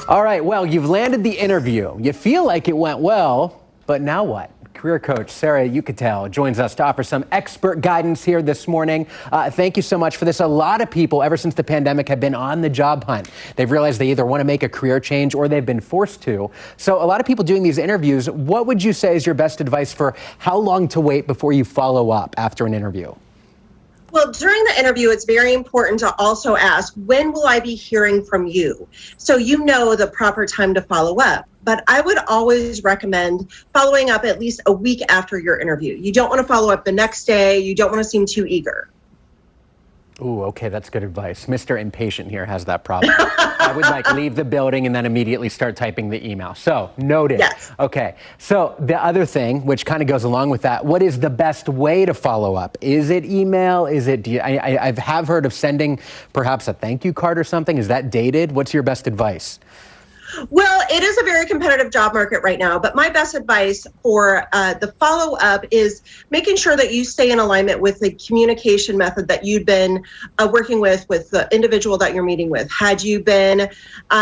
All right, well, you've landed the interview. You feel like it went well, but now what? Career coach Sarah Uchytil joins us to offer some expert guidance here this morning. Thank you so much for this. A lot of people, ever since the pandemic, have been on the job hunt. They've realized they either want to make a career change or they've been forced to. So a lot of people doing these interviews, what would you say is your best advice for how long to wait before you follow up after an interview? Well, during the interview, it's very important to also ask, when will I be hearing from you? So you know the proper time to follow up. But I would always recommend following up at least a week after your interview. You don't want to follow up the next day. You don't want to seem too eager. Ooh, okay, that's good advice. Mr. Impatient here has that problem. I would leave the building and then immediately start typing the email. So, noted. Yes. Okay, so the other thing, which kind of goes along with that, what is the best way to follow up? Is it email? Is it, I have heard of sending perhaps a thank you card or something. Is that dated? What's your best advice? Well, it is a very competitive job market right now, but my best advice for the follow-up is making sure that you stay in alignment with the communication method that you've been working with the individual that you're meeting with. Had you been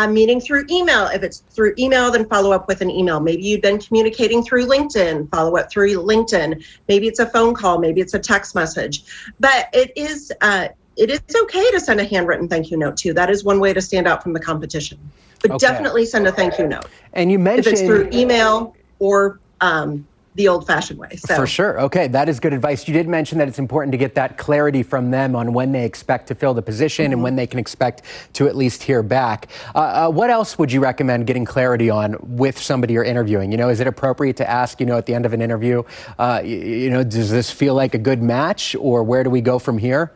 meeting through email? If it's through email, then follow up with an email. Maybe you've been communicating through LinkedIn, follow up through LinkedIn. Maybe it's a phone call, maybe it's a text message. But it is okay to send a handwritten thank you note too. That is one way to stand out from the competition. But definitely send a thank you note. And you mentioned if it's through email or the old-fashioned way. So. For sure. Okay, that is good advice. You did mention that it's important to get that clarity from them on when they expect to fill the position and when they can expect to at least hear back. What else would you recommend getting clarity on with somebody you're interviewing? You know, is it appropriate to ask, at the end of an interview, does this feel like a good match, or where do we go from here?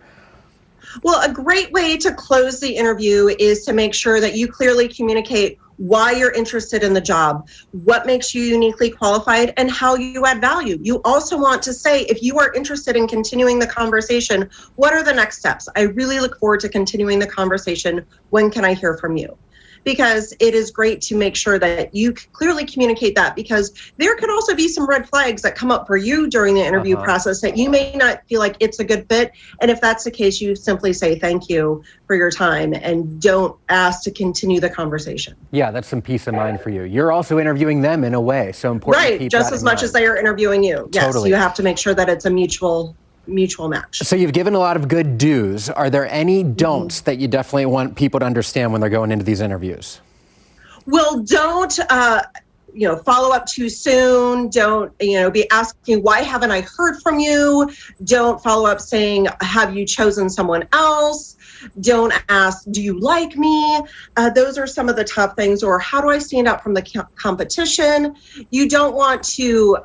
Well, a great way to close the interview is to make sure that you clearly communicate why you're interested in the job, what makes you uniquely qualified, and how you add value. You also want to say, if you are interested in continuing the conversation, what are the next steps? I really look forward to continuing the conversation. When can I hear from you? Because it is great to make sure that you clearly communicate that, because there could also be some red flags that come up for you during the interview process that you may not feel like it's a good fit. And if that's the case, you simply say thank you for your time and don't ask to continue the conversation. Yeah, that's some peace of mind for you. You're also interviewing them in a way, so important to keep just that as in much mind. as they are interviewing you. Yes, Totally. you have to make sure that it's a mutual match. So you've given a lot of good do's. Are there any don'ts that you definitely want people to understand when they're going into these interviews? Well, don't follow up too soon. Don't be asking, why haven't I heard from you? Don't follow up saying, have you chosen someone else? Don't ask, do you like me? Those are some of the top things. Or how do I stand out from the competition? You don't want to,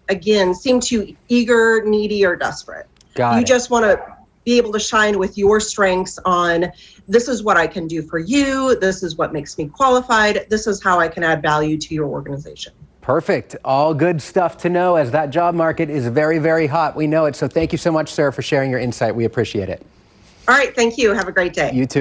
again, seem too eager, needy, or desperate. You just want to be able to shine with your strengths on, this is what I can do for you. This is what makes me qualified. This is how I can add value to your organization. Perfect. All good stuff to know, as that job market is very, very hot. We know it. So thank you so much, Sarah, for sharing your insight. We appreciate it. All right. Thank you. Have a great day. You too.